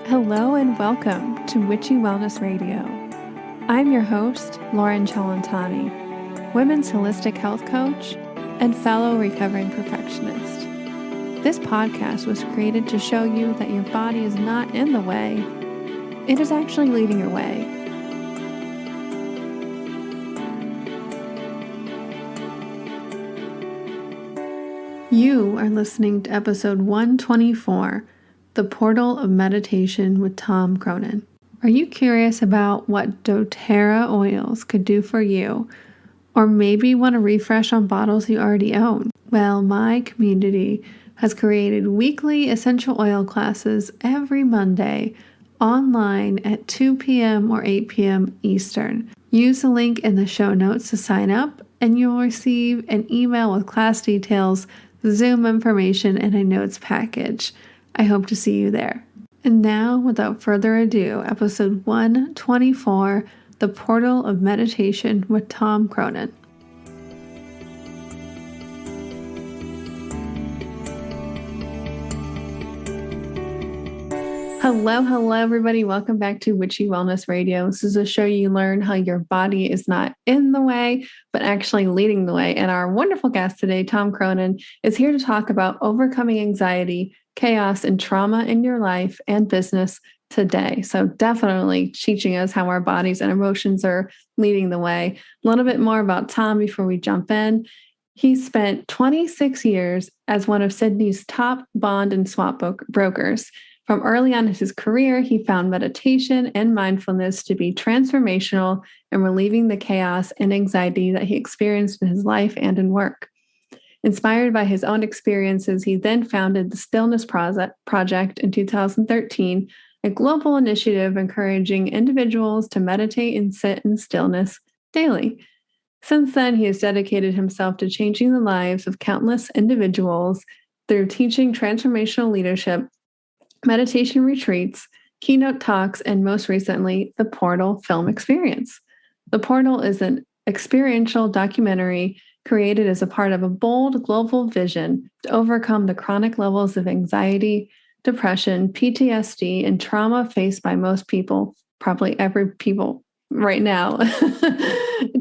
Hello and welcome to Witchy Wellness Radio. I'm your host, Lauren Chalantani, women's holistic health coach and fellow recovering perfectionist. This podcast was created to show you that your body is not in the way, it is actually leading your way. You are listening to episode 124, The Portal of Meditation with Tom Cronin. Are you curious about what doTERRA oils could do for you? Or maybe want to refresh on bottles you already own? Well, my community has created weekly essential oil classes every Monday online at 2 p.m. or 8 p.m. Eastern. Use the link in the show notes to sign up, and you'll receive an email with class details, Zoom information, and a notes package. I hope to see you there. And now, without further ado, episode 124, The Portal of Meditation with Tom Cronin. Hello, everybody. Welcome back to Witchy Wellness Radio. This is a show you learn how your body is not in the way, but actually leading the way. And our wonderful guest today, Tom Cronin, is here to talk about overcoming anxiety, chaos, and trauma in your life and business today. So definitely teaching us how our bodies and emotions are leading the way. A little bit more about Tom before we jump in. He spent 26 years as one of Sidney's top bond and swap brokers. From early on in his career, he found meditation and mindfulness to be transformational in relieving the chaos and anxiety that he experienced in his life and in work. Inspired by his own experiences, he then founded the Stillness Project in 2013, a global initiative encouraging individuals to meditate and sit in stillness daily. Since then, he has dedicated himself to changing the lives of countless individuals through teaching transformational leadership, meditation retreats, keynote talks, and most recently, the Portal film experience. The Portal is an experiential documentary created as a part of a bold global vision to overcome the chronic levels of anxiety, depression, PTSD, and trauma faced by most people, probably every people right now.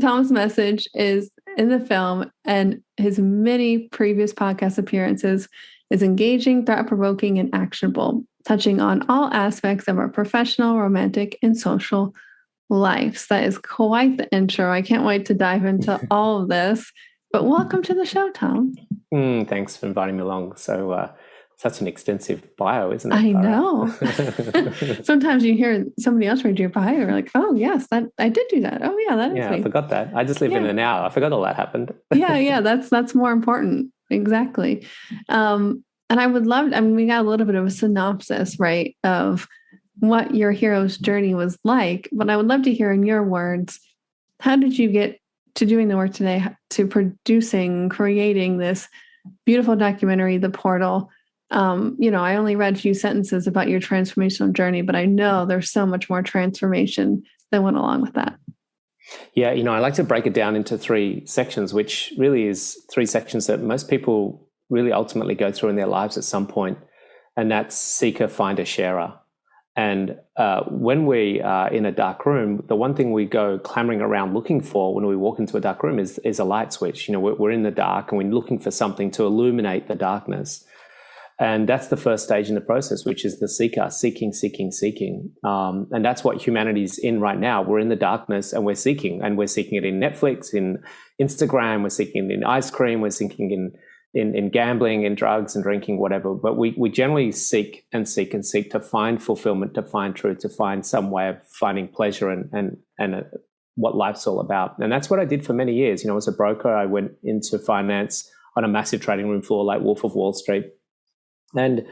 Tom's message is in the film, and his many previous podcast appearances is engaging, thought-provoking, and actionable, touching on all aspects of our professional, romantic, and social lives. That is quite the intro. I can't wait to dive into all of this. But welcome to the show, Tom. Thanks for inviting me along. So, such an extensive bio, isn't it? I know. Sometimes you hear somebody else read your bio, you're like, "Oh, yes, that I did do that. Oh, yeah, that is me." I forgot that. I just live in an hour. I forgot all that happened. yeah, that's more important. Exactly. And I would love, we got a little bit of a synopsis, right, of what your hero's journey was like, but I would love to hear in your words, how did you get to doing the work today, to creating this beautiful documentary, The Portal? I only read a few sentences about your transformational journey, but I know there's so much more transformation that went along with that. Yeah, I like to break it down into three sections, which really is three sections that most people really ultimately go through in their lives at some point, and that's seeker, finder, sharer. And when we are in a dark room, the one thing we go clamoring around looking for when we walk into a dark room is a light switch. We're in the dark and we're looking for something to illuminate the darkness. And that's the first stage in the process, which is the seeker, seeking. And that's what humanity's in right now. We're in the darkness and we're seeking it in Netflix, in Instagram, we're seeking it in ice cream, we're seeking in gambling, in drugs and drinking, whatever. But we generally seek to find fulfillment, to find truth, to find some way of finding pleasure and what life's all about. And that's what I did for many years. As a broker, I went into finance on a massive trading room floor like Wolf of Wall Street. And,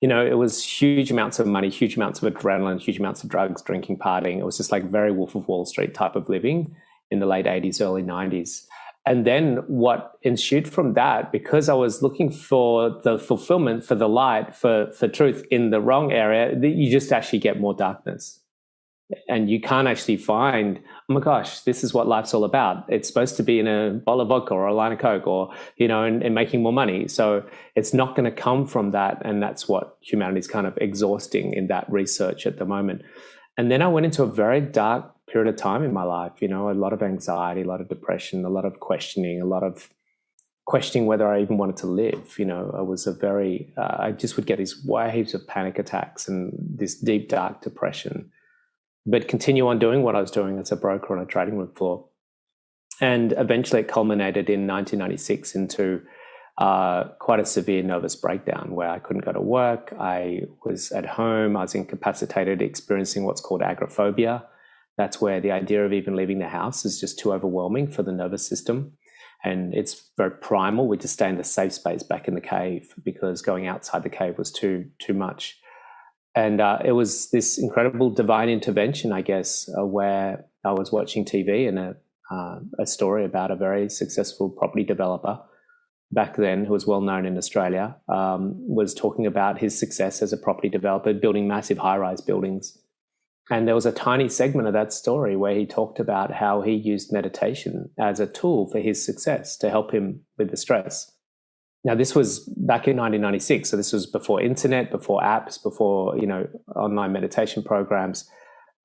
it was huge amounts of money, huge amounts of adrenaline, huge amounts of drugs, drinking, partying. It was just like very Wolf of Wall Street type of living in the late 80s, early 90s. And then what ensued from that, because I was looking for the fulfillment, for the light, for truth in the wrong area, you just actually get more darkness. And you can't actually find, oh my gosh, this is what life's all about. It's supposed to be in a bottle of vodka or a line of Coke, or, and making more money. So it's not going to come from that. And that's what humanity's kind of exhausting in that research at the moment. And then I went into a very dark period of time in my life, a lot of anxiety, a lot of depression, a lot of questioning, whether I even wanted to live. I was I just would get these waves of panic attacks and this deep, dark depression, but continue on doing what I was doing as a broker on a trading room floor. And eventually it culminated in 1996 into quite a severe nervous breakdown where I couldn't go to work. I was at home. I was incapacitated, experiencing what's called agoraphobia. That's where the idea of even leaving the house is just too overwhelming for the nervous system. And it's very primal. We just stay in the safe space back in the cave because going outside the cave was too much. And it was this incredible divine intervention, I guess, where I was watching TV and a story about a very successful property developer back then who was well known in Australia, was talking about his success as a property developer, building massive high-rise buildings. And there was a tiny segment of that story where he talked about how he used meditation as a tool for his success to help him with the stress. Now, this was back in 1996. So this was before internet, before apps, before, online meditation programs.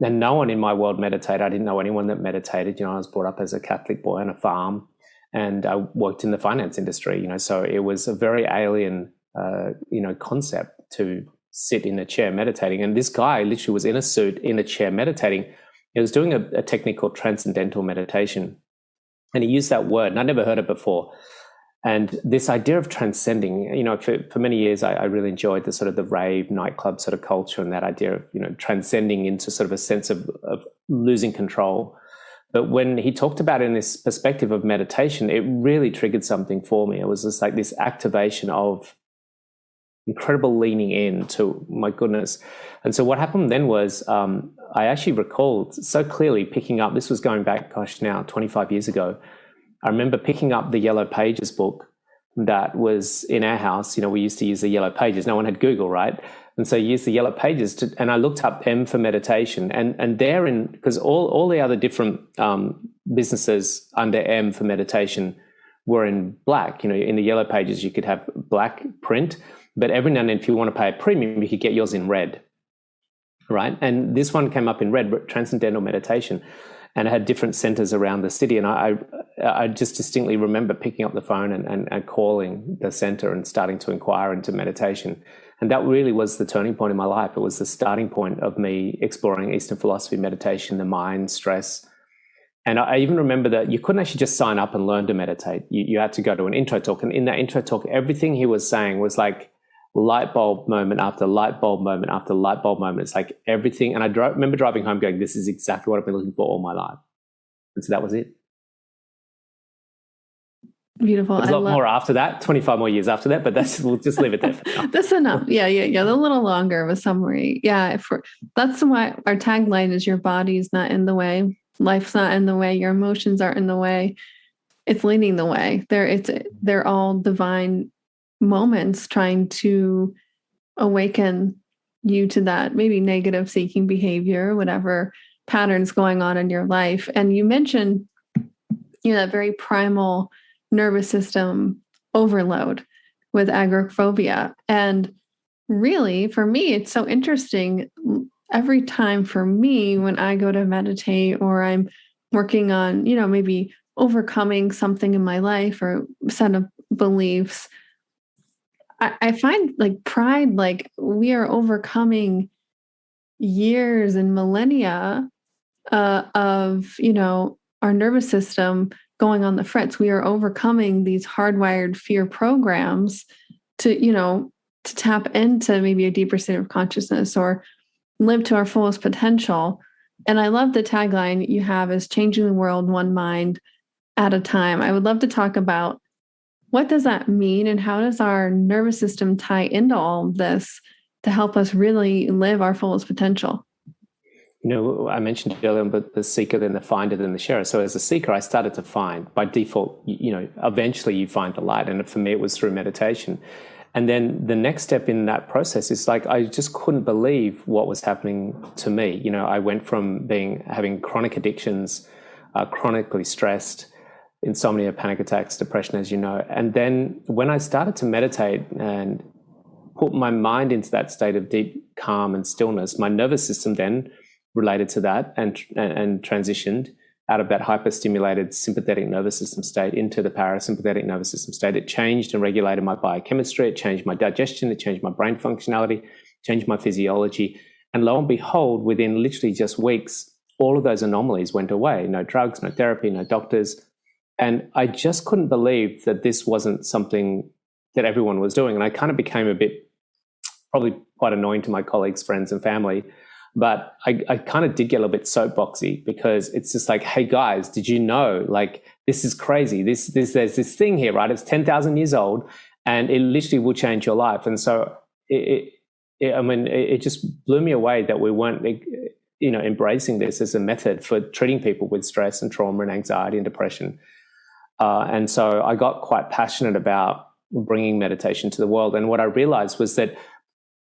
And no one in my world meditated. I didn't know anyone that meditated. I was brought up as a Catholic boy on a farm, and I worked in the finance industry, so it was a very alien, concept to sit in a chair meditating. And this guy literally was in a suit, in a chair meditating. He was doing a technique called transcendental meditation. And he used that word, and I'd never heard it before. And this idea of transcending, for many years, I really enjoyed the sort of the rave nightclub sort of culture and that idea of, transcending into sort of a sense of losing control. But when he talked about it in this perspective of meditation, it really triggered something for me. It was just like this activation of incredible leaning in to, my goodness. And so what happened then was I actually recalled so clearly picking up, this was going back, 25 years ago. I remember picking up the Yellow Pages book that was in our house. We used to use the Yellow Pages. No one had Google, right? And so you use the Yellow Pages and I looked up M for meditation, and therein, because all the other different businesses under M for meditation were in black. In the Yellow Pages, you could have black print, but every now and then, if you want to pay a premium, you could get yours in red, right? And this one came up in red, Transcendental Meditation, and it had different centers around the city. And I just distinctly remember picking up the phone and calling the center and starting to inquire into meditation. And that really was the turning point in my life. It was the starting point of me exploring Eastern philosophy, meditation, the mind, stress. And I even remember that you couldn't actually just sign up and learn to meditate. You had to go to an intro talk. And in that intro talk, everything he was saying was like light bulb moment after light bulb moment after light bulb moment. It's like everything. And I remember driving home going, this is exactly what I've been looking for all my life. And so that was it. Beautiful. There's a lot more after that, 25 more years after that, but we'll just leave it there for now. That's enough. Yeah. A little longer of a summary. Yeah. That's why our tagline is your body's not in the way. Life's not in the way. Your emotions aren't in the way. It's leading the way. They're all divine moments trying to awaken you to that maybe negative seeking behavior, whatever patterns going on in your life. And you mentioned, that very primal nervous system overload with agoraphobia. And really, for me, it's so interesting. Every time for me, when I go to meditate or I'm working on, maybe overcoming something in my life or set of beliefs, I find like pride, like we are overcoming years and millennia of, our nervous system going on the fritz. We are overcoming these hardwired fear programs to tap into maybe a deeper state of consciousness or live to our fullest potential. And I love the tagline you have is changing the world one mind at a time. I would love to talk about what does that mean and how does our nervous system tie into all of this to help us really live our fullest potential? I mentioned earlier, but the seeker, then the finder, then the sharer. So as a seeker, I started to find by default, eventually you find the light. And for me, it was through meditation. And then the next step in that process is like, I just couldn't believe what was happening to me. You know, I went from having chronic addictions, chronically stressed, insomnia, panic attacks, depression, as you know. And then when I started to meditate and put my mind into that state of deep calm and stillness, my nervous system then related to that and transitioned out of that hyperstimulated sympathetic nervous system state into the parasympathetic nervous system state. It changed and regulated my biochemistry. It changed my digestion. It changed my brain functionality, changed my physiology. And lo and behold, within literally just weeks, all of those anomalies went away. No drugs, no therapy, no doctors. And I just couldn't believe that this wasn't something that everyone was doing. And I kind of became a bit, probably quite annoying to my colleagues, friends, and family. But I kind of did get a little bit soapboxy, because it's just like, hey guys, did you know, like, this is crazy. There's this thing here, right? It's 10,000 years old, and it literally will change your life. And so it just blew me away that we weren't, you know, embracing this as a method for treating people with stress and trauma and anxiety and depression. And so I got quite passionate about bringing meditation to the world. And what I realized was that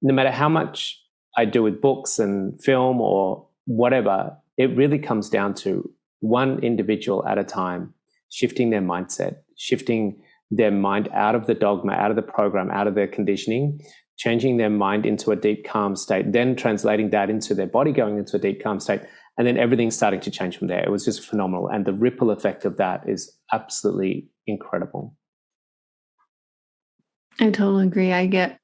no matter how much I do with books and film or whatever, it really comes down to one individual at a time, shifting their mindset, shifting their mind out of the dogma, out of the program, out of their conditioning, changing their mind into a deep, calm state, then translating that into their body, going into a deep, calm state, and then everything's starting to change from there. It was just phenomenal. And the ripple effect of that is absolutely incredible. I totally agree. I get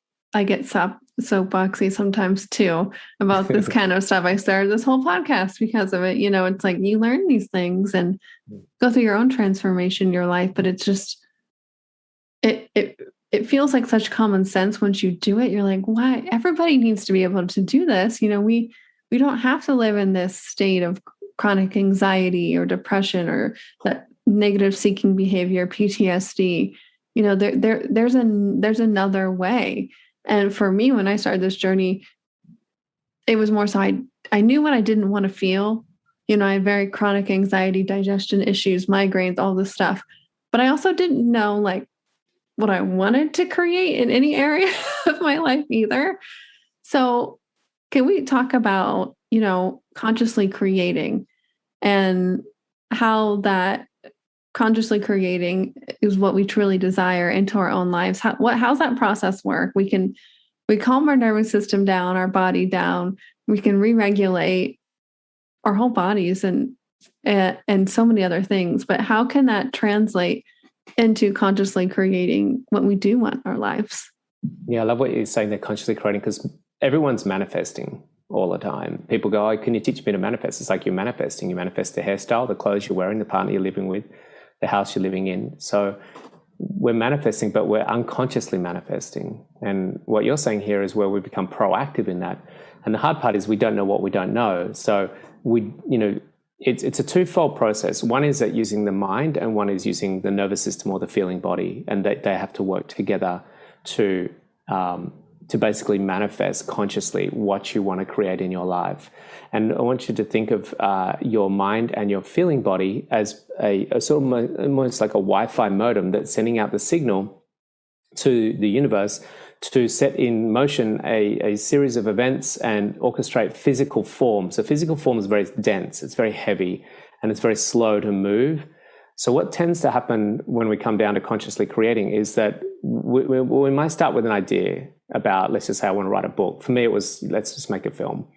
soapboxy sometimes too about this kind of stuff. I started this whole podcast because of it. You know, it's like you learn these things and go through your own transformation in your life, but it's just it feels like such common sense once you do it. You're like, why? Everybody needs to be able to do this. You know, we don't have to live in this state of chronic anxiety or depression or that negative seeking behavior, PTSD. You know, there's another way. And for me, when I started this journey, it was more so I knew what I didn't want to feel. You know, I had very chronic anxiety, digestion issues, migraines, all this stuff. But I also didn't know like what I wanted to create in any area of my life either. So can we talk about, you know, consciously creating and how that consciously creating is what we truly desire into our own lives? How's that process work? We calm our nervous system down, our body down. We can re-regulate our whole bodies and so many other things. But how can that translate into consciously creating what we do want in our lives? Yeah, I love what you're saying there, consciously creating, because everyone's manifesting all the time. People go, oh, can you teach me to manifest? It's like you're manifesting. You manifest the hairstyle, the clothes you're wearing, the partner you're living with, the house you're living in. So we're manifesting, but we're unconsciously manifesting. And what you're saying here is where we become proactive in that. And the hard part is we don't know what we don't know. So it's a twofold process. One is that using the mind, and one is using the nervous system or the feeling body, and they have to work together to basically manifest consciously what you want to create in your life. And I want you to think of your mind and your feeling body as a sort of almost like a Wi-Fi modem that's sending out the signal to the universe to set in motion a series of events and orchestrate physical form. So physical form is very dense, it's very heavy, and it's very slow to move. So what tends to happen when we come down to consciously creating is that we might start with an idea about, let's just say I want to write a book. For me, it was, let's just make a film.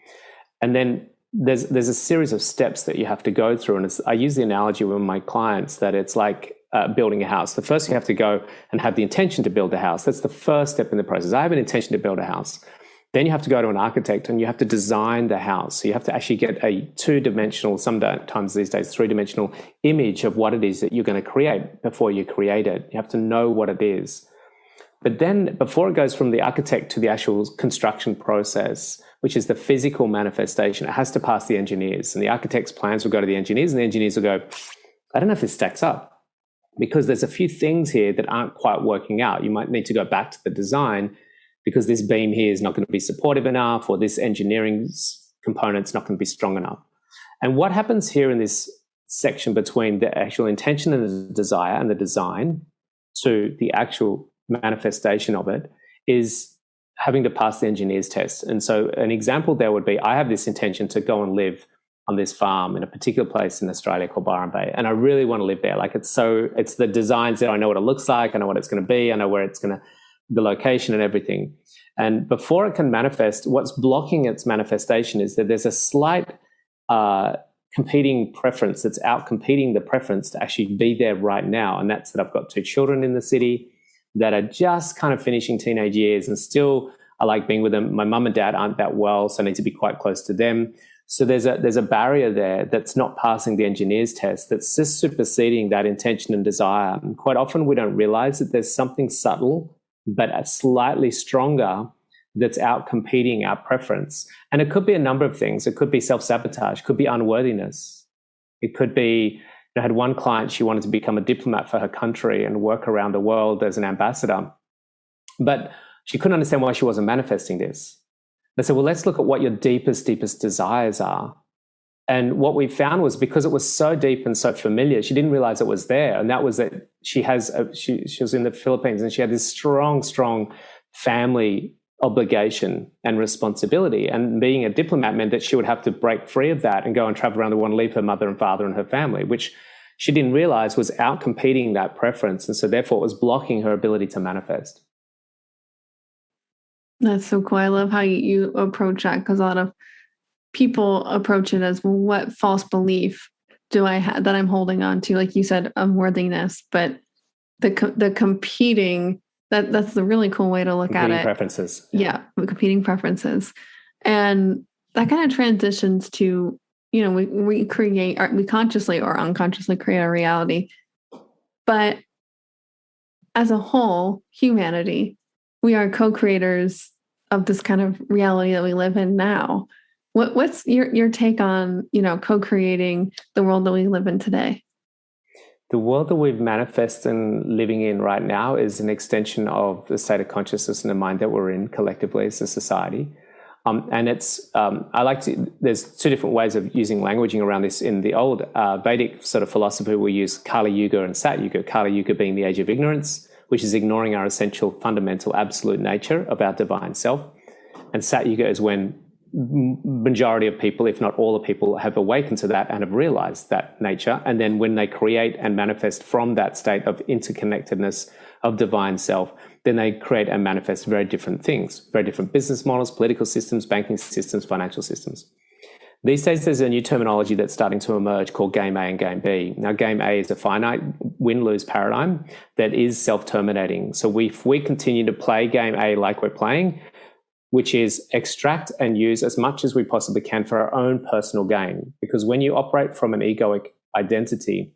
And then there's a series of steps that you have to go through. And I use the analogy with my clients that it's like building a house. The first, you have to go and have the intention to build a house. That's the first step in the process. I have an intention to build a house. Then you have to go to an architect and you have to design the house. So you have to actually get a two-dimensional, sometimes these days, three-dimensional image of what it is that you're going to create before you create it. You have to know what it is. But then before it goes from the architect to the actual construction process, which is the physical manifestation, it has to pass the engineers. And the architect's plans will go to the engineers, and the engineers will go, I don't know if this stacks up, because there's a few things here that aren't quite working out. You might need to go back to the design because this beam here is not going to be supportive enough, or this engineering component's not going to be strong enough. And what happens here in this section between the actual intention and the desire and the design to the actual manifestation of it is having to pass the engineer's test. And so an example there would be, I have this intention to go and live on this farm in a particular place in Australia called Byron Bay. And I really want to live there. Like it's the designs there. I know what it looks like. I know what it's going to be. I know where the location and everything. And before it can manifest, what's blocking its manifestation is that there's a slight competing preference that's out competing the preference to actually be there right now. And that's that I've got 2 children in the city that are just kind of finishing teenage years and still I like being with them. My mum and dad aren't that well, so I need to be quite close to them. So there's a barrier there that's not passing the engineer's test, that's just superseding that intention and desire. And quite often we don't realize that there's something subtle but slightly stronger that's out competing our preference. And it could be a number of things. It could be self-sabotage, could be unworthiness. It could be, I had one client, she wanted to become a diplomat for her country and work around the world as an ambassador. But she couldn't understand why she wasn't manifesting this. I said, well, let's look at what your deepest desires are. And what we found was because it was so deep and so familiar, she didn't realize it was there. And that was that she was in the Philippines and she had this strong family obligation and responsibility. And being a diplomat meant that she would have to break free of that and go and travel around the world and leave her mother and father and her family, which she didn't realize was out competing that preference. And so therefore it was blocking her ability to manifest. That's so cool. I love how you approach that, because a lot of people approach it as, well, what false belief do I have that I'm holding on to? Like you said, unworthiness, but the competing, that's the really cool way to look at it. Preferences. Yeah, competing preferences. And that kind of transitions to, we consciously or unconsciously create a reality. But as a whole, humanity, we are co-creators of this kind of reality that we live in now. What's your take on, co-creating the world that we live in today? The world that we've manifested and living in right now is an extension of the state of consciousness and the mind that we're in collectively as a society. And it's, there's 2 different ways of using languaging around this. In the old Vedic sort of philosophy, we use Kali Yuga and Sat Yuga. Kali Yuga being the age of ignorance, which is ignoring our essential, fundamental, absolute nature of our divine self. And Sat Yuga is when majority of people, if not all the people, have awakened to that and have realized that nature. And then when they create and manifest from that state of interconnectedness of divine self, then they create and manifest very different things, very different business models, political systems, banking systems, financial systems. These days, there's a new terminology that's starting to emerge called Game A and Game B. Now, Game A is a finite win-lose paradigm that is self-terminating. So if we continue to play Game A like we're playing, which is extract and use as much as we possibly can for our own personal gain. Because when you operate from an egoic identity,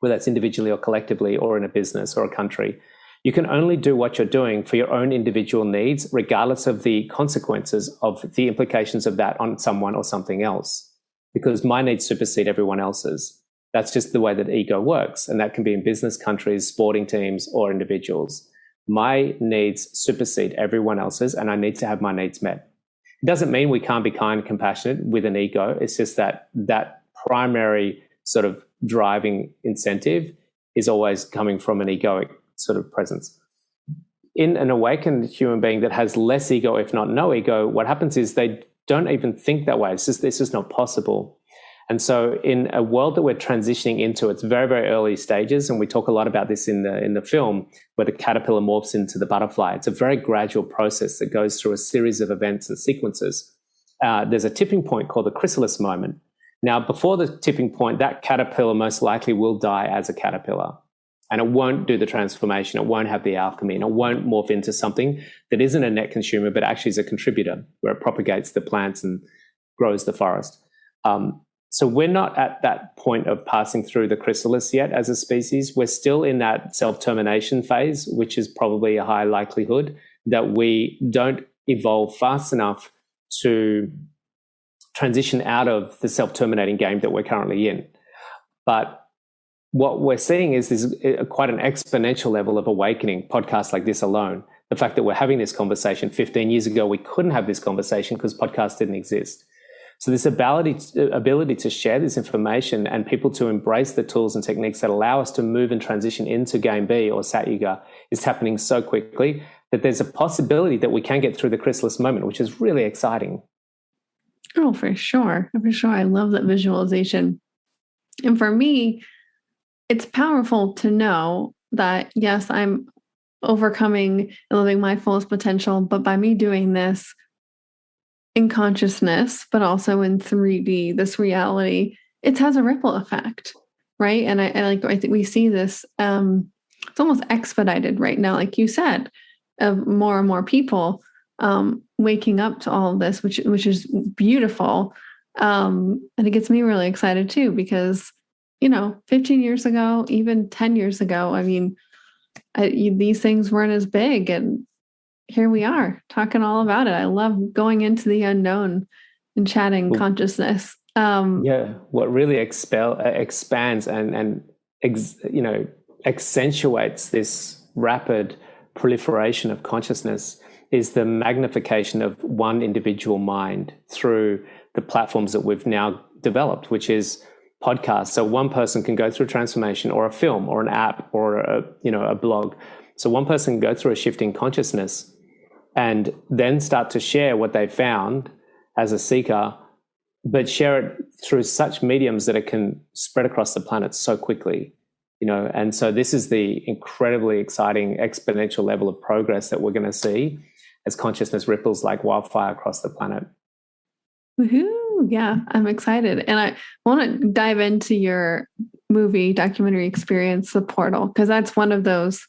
whether that's individually or collectively or in a business or a country, you can only do what you're doing for your own individual needs, regardless of the consequences of the implications of that on someone or something else. Because my needs supersede everyone else's. That's just the way that ego works. And that can be in business, countries, sporting teams, or individuals. My needs supersede everyone else's, and I need to have my needs met. It doesn't mean we can't be kind and compassionate with an ego. It's just that primary sort of driving incentive is always coming from an egoic sort of presence. In an awakened human being that has less ego, if not no ego, what happens is they don't even think that way. It's just not possible. And so in a world that we're transitioning into, it's very, very early stages, and we talk a lot about this in the film, where the caterpillar morphs into the butterfly. It's a very gradual process that goes through a series of events and sequences. There's a tipping point called the chrysalis moment. Now, before the tipping point, that caterpillar most likely will die as a caterpillar, and it won't do the transformation. It won't have the alchemy, and it won't morph into something that isn't a net consumer, but actually is a contributor, where it propagates the plants and grows the forest. So we're not at that point of passing through the chrysalis yet as a species. We're still in that self-termination phase, which is probably a high likelihood that we don't evolve fast enough to transition out of the self-terminating game that we're currently in. But what we're seeing is this quite an exponential level of awakening, podcasts like this alone. The fact that we're having this conversation 15 years ago, we couldn't have this conversation because podcasts didn't exist. So this ability to share this information and people to embrace the tools and techniques that allow us to move and transition into Game B or Sat Yuga is happening so quickly that there's a possibility that we can get through the chrysalis moment, which is really exciting. Oh, for sure. For sure. I love that visualization. And for me, it's powerful to know that, yes, I'm overcoming and living my fullest potential, but by me doing this in consciousness, but also in 3D, this reality, it has a ripple effect, right? And I think we see this, it's almost expedited right now, like you said, of more and more people waking up to all of this, which is beautiful. And it gets me really excited too, because, 15 years ago, even 10 years ago, I mean, these things weren't as big, and here we are talking all about it. I love going into the unknown and chatting consciousness. What really expands and accentuates this rapid proliferation of consciousness is the magnification of one individual mind through the platforms that we've now developed, which is podcasts. So one person can go through transformation, or a film, or an app, or a blog. So one person can go through a shifting consciousness and then start to share what they found as a seeker, but share it through such mediums that it can spread across the planet so quickly. And so this is the incredibly exciting exponential level of progress that we're going to see as consciousness ripples like wildfire across the planet. Woohoo! Yeah, I'm excited. And I want to dive into your documentary experience, The Portal, because that's one of those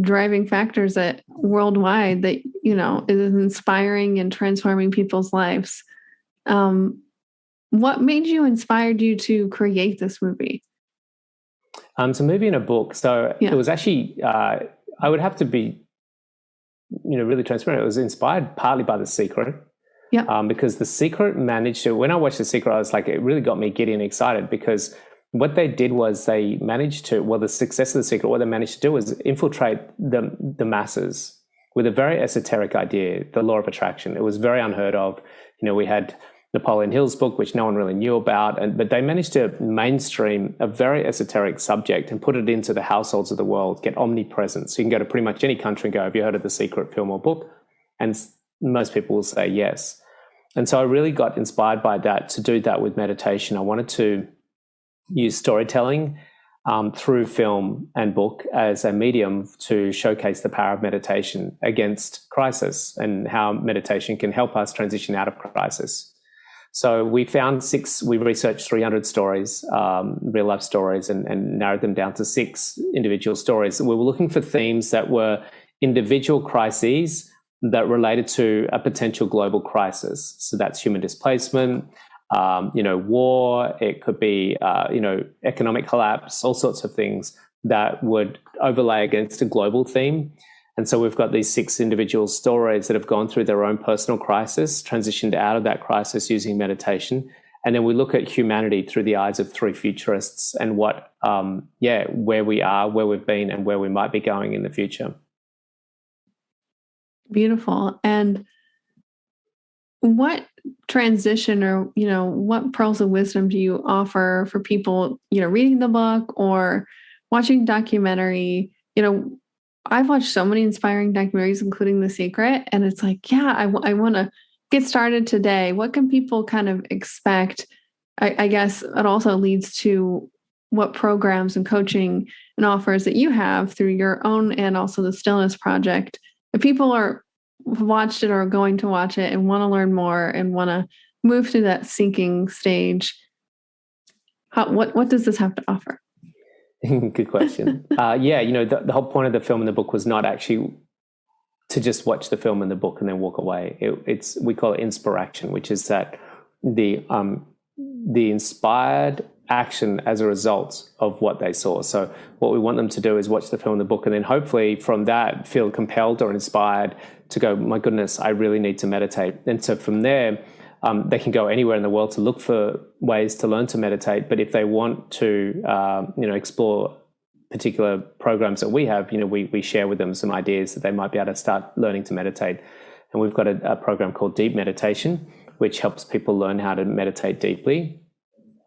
driving factors that worldwide that, is inspiring and transforming people's lives. What made you, inspired you to create this movie? It's a movie and a book. So It was actually, I would have to be, really transparent. It was inspired partly by The Secret. Yeah. Because The Secret managed to, when I watched The Secret, I was like, it really got me giddy and excited, because what they did was they managed to, the success of The Secret, what they managed to do was infiltrate the masses with a very esoteric idea, the law of attraction. It was very unheard of. We had Napoleon Hill's book, which no one really knew about, but they managed to mainstream a very esoteric subject and put it into the households of the world, get omnipresence. So you can go to pretty much any country and go, have you heard of The Secret film or book? And most people will say yes. And so I really got inspired by that to do that with meditation. I wanted to use storytelling through film and book as a medium to showcase the power of meditation against crisis and how meditation can help us transition out of crisis. So we researched 300 stories, real life stories, and narrowed them down to 6 individual stories. We were looking for themes that were individual crises that related to a potential global crisis. So that's human displacement, war, it could be, economic collapse, all sorts of things that would overlay against a global theme. And so we've got these 6 individual stories that have gone through their own personal crisis, transitioned out of that crisis using meditation. And then we look at humanity through the eyes of 3 futurists and what, where we are, where we've been, and where we might be going in the future. Beautiful. And what transition or, what pearls of wisdom do you offer for people, reading the book or watching documentary? I've watched so many inspiring documentaries, including The Secret, and it's like, I want to get started today. What can people kind of expect? I guess it also leads to what programs and coaching and offers that you have through your own and also the Stillness Project. If people have watched it or are going to watch it and want to learn more and want to move through that sinking stage, what does this have to offer? Good question. The whole point of the film and the book was not actually to just watch the film and the book and then walk away. We call it inspiration, which is that the inspired action as a result of what they saw. So what we want them to do is watch the film and the book, and then hopefully from that feel compelled or inspired to go, my goodness, I really need to meditate. And so from there, they can go anywhere in the world to look for ways to learn to meditate. But if they want to, explore particular programs that we have, we share with them some ideas that they might be able to start learning to meditate. And we've got a program called Deep Meditation, which helps people learn how to meditate deeply,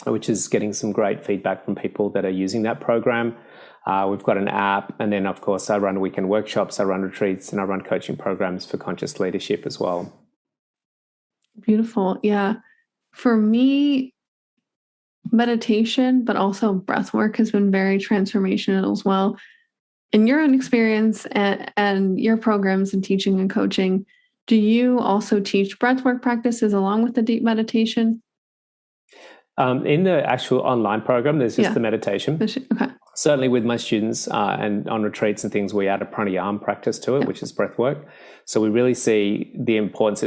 which is getting some great feedback from people that are using that program. We've got an app. And then, of course, I run weekend workshops, I run retreats, and I run coaching programs for conscious leadership as well. Beautiful. Yeah. For me, meditation, but also breath work has been very transformational as well. In your own experience and your programs and teaching and coaching, do you also teach breathwork practices along with the deep meditation? In the actual online program, there's just the meditation. Okay. Certainly with my students and on retreats and things, we add a pranayama practice to it, which is breath work. So we really see the importance.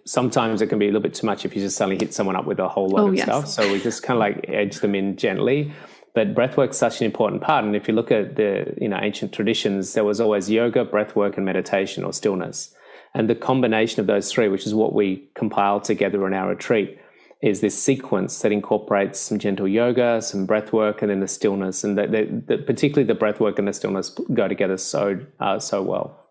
Sometimes it can be a little bit too much if you just suddenly hit someone up with a whole lot of stuff. So we just kind of like edge them in gently. But breathwork is such an important part. And if you look at the ancient traditions, there was always yoga, breathwork, and meditation or stillness. And the combination of those three, which is what we compile together in our retreat, is this sequence that incorporates some gentle yoga, some breath work, and then the stillness. And particularly the breath work and the stillness go together so well.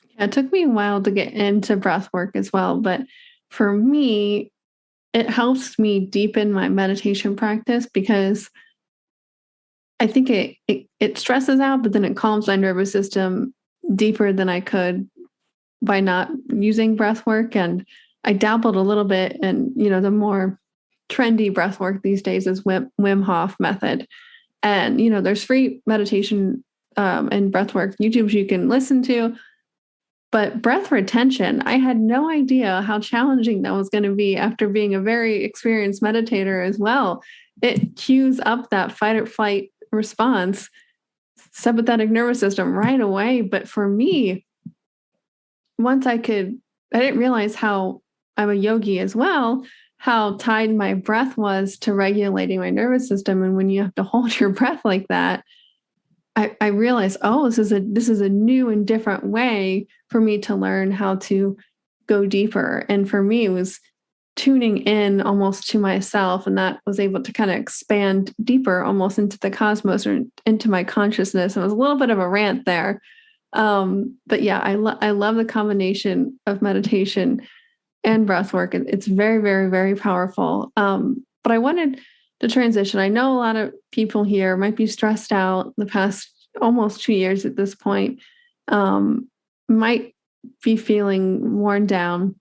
Yeah, it took me a while to get into breath work as well. But for me, it helps me deepen my meditation practice because I think it stresses out, but then it calms my nervous system deeper than I could by not using breath work. And I dabbled a little bit in, the more trendy breath work these days is Wim Hof method. And, there's free meditation and breath work YouTubes you can listen to. But breath retention, I had no idea how challenging that was going to be after being a very experienced meditator as well. It cues up that fight or flight response, sympathetic nervous system right away. But for me, I didn't realize how I'm a yogi as well, how tied my breath was to regulating my nervous system. And when you have to hold your breath like that, I realized, this is a new and different way for me to learn how to go deeper. And for me, it was tuning in almost to myself, and that was able to kind of expand deeper almost into the cosmos or into my consciousness. It was a little bit of a rant there. But yeah, I love the combination of meditation and breath work. It's very, very, very powerful. But I wanted to transition. I know a lot of people here might be stressed out the past almost 2 years at this point, might be feeling worn down.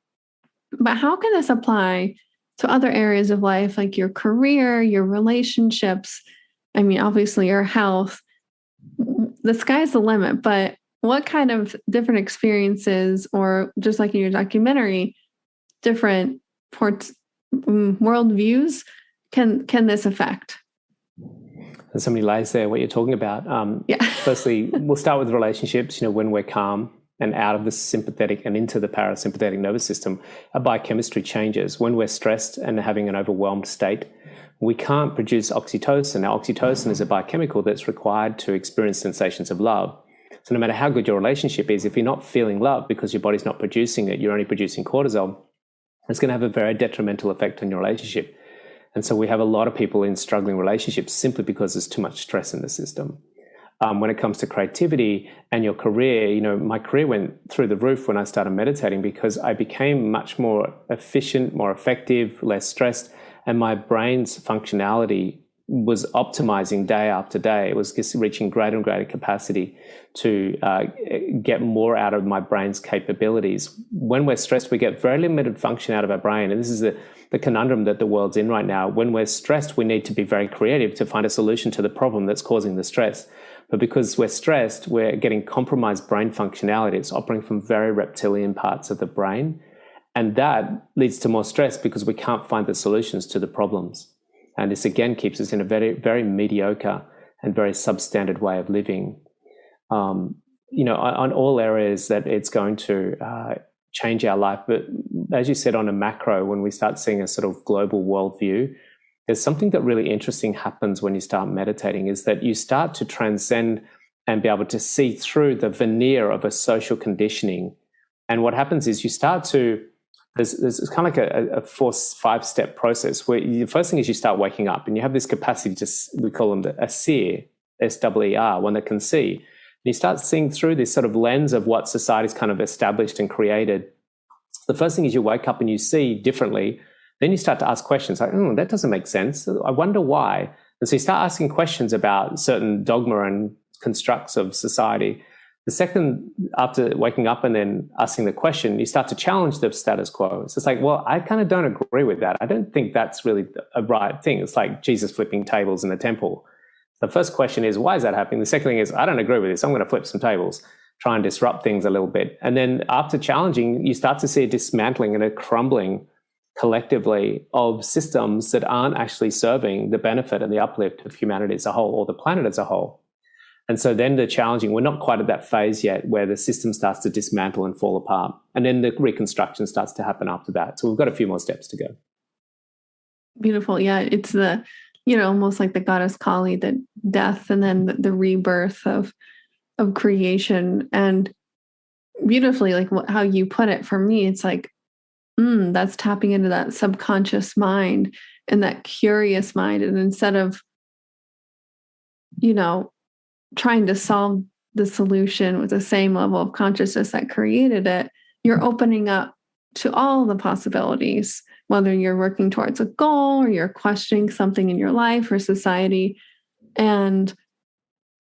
But how can this apply to other areas of life, like your career, your relationships? I mean, obviously your health. The sky's the limit, but what kind of different experiences, or just like in your documentary, different worldviews can this affect? There's so many layers there, what you're talking about. Firstly, we'll start with relationships. When we're calm and out of the sympathetic and into the parasympathetic nervous system, our biochemistry changes. When we're stressed and having an overwhelmed state, we can't produce oxytocin. Now, oxytocin is a biochemical that's required to experience sensations of love. So no matter how good your relationship is, if you're not feeling love because your body's not producing it, you're only producing cortisol, it's going to have a very detrimental effect on your relationship. And so we have a lot of people in struggling relationships simply because there's too much stress in the system. When it comes to creativity and your career, my career went through the roof when I started meditating because I became much more efficient, more effective, less stressed, and my brain's functionality was optimizing day after day. It was just reaching greater and greater capacity to get more out of my brain's capabilities. When we're stressed, we get very limited function out of our brain. And this is the conundrum that the world's in right now. When we're stressed, we need to be very creative to find a solution to the problem that's causing the stress. But because we're stressed, we're getting compromised brain functionality. It's operating from very reptilian parts of the brain. And that leads to more stress because we can't find the solutions to the problems. And this again keeps us in a very, very mediocre and very substandard way of living. On all areas that it's going to change our life. But as you said, on a macro, when we start seeing a sort of global worldview, there's something that really interesting happens when you start meditating, is that you start to transcend and be able to see through the veneer of a social conditioning. And what happens is you start to, there's kind of like a 4-5-step process where the first thing is you start waking up and you have this capacity to, we call them a seer, S-E-E-R, one that can see. And you start seeing through this sort of lens of what society's kind of established and created. The first thing is you wake up and you see differently. Then you start to ask questions like, that doesn't make sense. I wonder why. And so you start asking questions about certain dogma and constructs of society. The second, after waking up and then asking the question, you start to challenge the status quo. So it's like, well, I kind of don't agree with that. I don't think that's really a right thing. It's like Jesus flipping tables in the temple. The first question is, why is that happening? The second thing is, I don't agree with this. I'm going to flip some tables, try and disrupt things a little bit. And then after challenging, you start to see a dismantling and a crumbling collectively of systems that aren't actually serving the benefit and the uplift of humanity as a whole or the planet as a whole. And so then the challenging, we're not quite at that phase yet where the system starts to dismantle and fall apart. And then the reconstruction starts to happen after that. So we've got a few more steps to go. Beautiful. Yeah. It's the, almost like the goddess Kali, the death and then the rebirth of creation. And beautifully, like how you put it, for me, it's like, that's tapping into that subconscious mind and that curious mind. And instead of, trying to solve the solution with the same level of consciousness that created it, you're opening up to all the possibilities, whether you're working towards a goal or you're questioning something in your life or society. And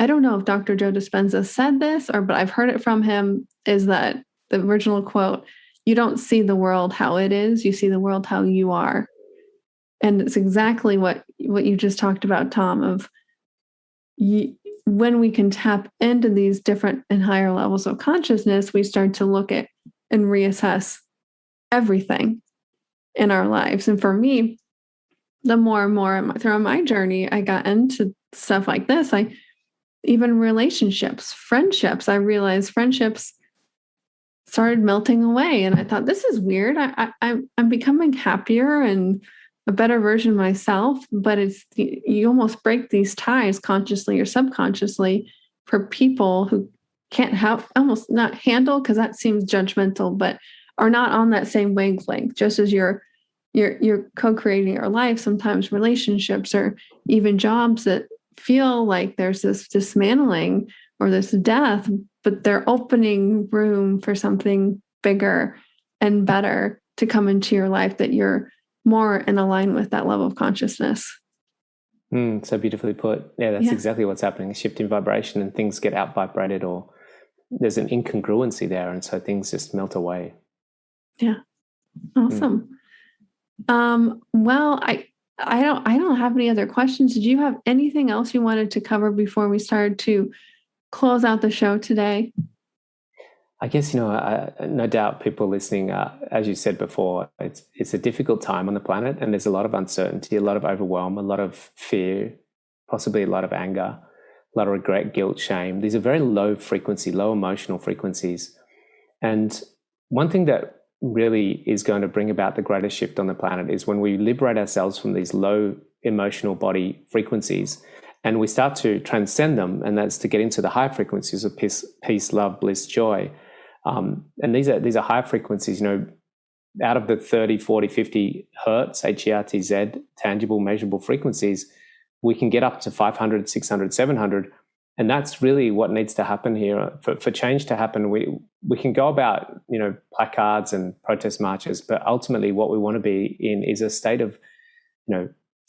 I don't know if Dr. Joe Dispenza said this, but I've heard it from him, is that the original quote, you don't see the world how it is, you see the world how you are. And it's exactly what you just talked about, Tom, of when we can tap into these different and higher levels of consciousness, we start to look at and reassess everything in our lives. And for me, the more and more throughout my journey, I got into stuff like this. Even relationships, friendships, I realized friendships started melting away. And I thought, this is weird. I'm becoming happier and a better version of myself, but you almost break these ties consciously or subconsciously for people who can't almost not handle, because that seems judgmental, but are not on that same wavelength. Just as you're co-creating your life, sometimes relationships or even jobs that feel like there's this dismantling or this death, but they're opening room for something bigger and better to come into your life, that you're more in line with that level of consciousness. So beautifully put. Yeah, that's exactly what's happening. A shift in vibration and things get out vibrated, or there's an incongruency there. And so things just melt away. Yeah. Awesome. Well, I don't have any other questions. Did you have anything else you wanted to cover before we started to close out the show today? I guess, no doubt people listening, as you said before, it's a difficult time on the planet, and there's a lot of uncertainty, a lot of overwhelm, a lot of fear, possibly a lot of anger, a lot of regret, guilt, shame. These are very low frequency, low emotional frequencies. And one thing that really is going to bring about the greatest shift on the planet is when we liberate ourselves from these low emotional body frequencies and we start to transcend them, and that's to get into the high frequencies of peace, love, bliss, joy. And these are high frequencies, out of the 30, 40, 50 hertz, Hertz, tangible, measurable frequencies, we can get up to 500, 600, 700. And that's really what needs to happen here. For change to happen, we can go about, placards and protest marches, but ultimately what we want to be in is a state of,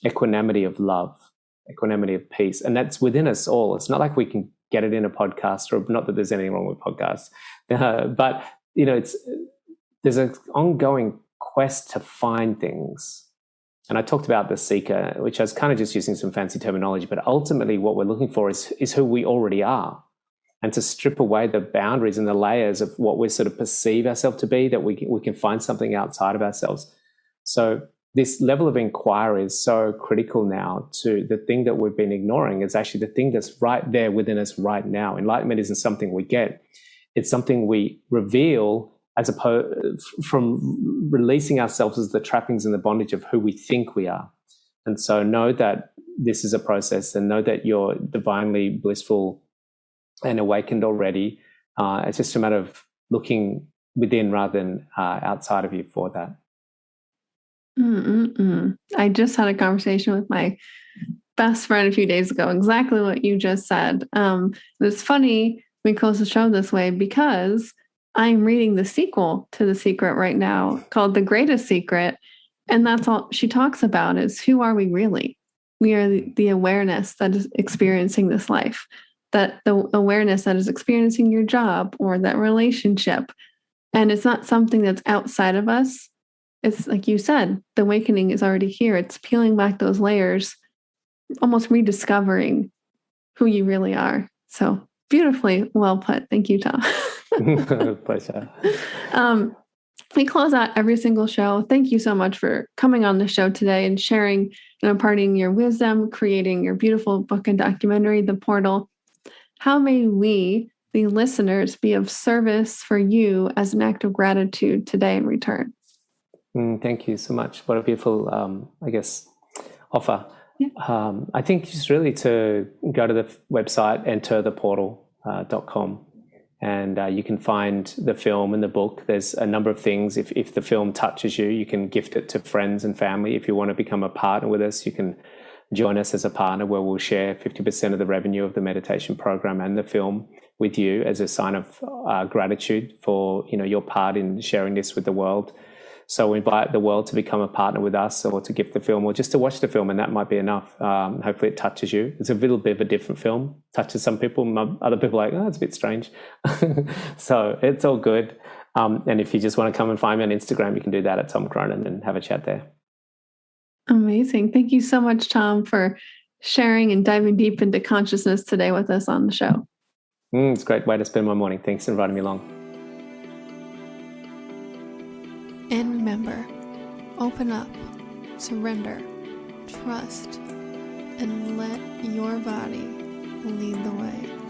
equanimity of love, equanimity of peace. And that's within us all. It's not like we can get it in a podcast, or not that there's anything wrong with podcasts. But, there's an ongoing quest to find things. And I talked about the seeker, which I was kind of just using some fancy terminology, but ultimately what we're looking for is who we already are. And to strip away the boundaries and the layers of what we sort of perceive ourselves to be, that we can find something outside of ourselves. So this level of inquiry is so critical now to the thing that we've been ignoring. Is actually the thing that's right there within us right now. Enlightenment isn't something we get. It's something we reveal, as opposed from releasing ourselves as the trappings and the bondage of who we think we are. And so know that this is a process, and know that you're divinely blissful and awakened already. It's just a matter of looking within rather than outside of you for that. I just had a conversation with my best friend a few days ago, exactly what you just said. It's funny we close the show this way because I'm reading the sequel to The Secret right now, called The Greatest Secret. And that's all she talks about, is who are we really? We are the awareness that is experiencing this life, that the awareness that is experiencing your job or that relationship. And it's not something that's outside of us. It's like you said, the awakening is already here. It's peeling back those layers, almost rediscovering who you really are. So beautifully well put. Thank you, Tom. Pleasure. We close out every single show. Thank you so much for coming on the show today and sharing and imparting your wisdom, creating your beautiful book and documentary, The Portal. How may we, the listeners, be of service for you as an act of gratitude today in return? Thank you so much. What a beautiful, offer. Yeah. I think just really to go to the website, entertheportal.com, and you can find the film and the book. There's a number of things. If the film touches you, you can gift it to friends and family. If you want to become a partner with us, you can join us as a partner, where we'll share 50% of the revenue of the meditation program and the film with you as a sign of gratitude for your part in sharing this with the world. So we invite the world to become a partner with us, or to gift the film, or just to watch the film, and that might be enough. Hopefully it touches you. It's a little bit of a different film. Touches some people. Other people are like, oh, it's a bit strange. So it's all good. And if you just want to come and find me on Instagram, you can do that at Tom Cronin and have a chat there. Amazing. Thank you so much, Tom, for sharing and diving deep into consciousness today with us on the show. It's a great way to spend my morning. Thanks for inviting me along. And remember, open up, surrender, trust, and let your body lead the way.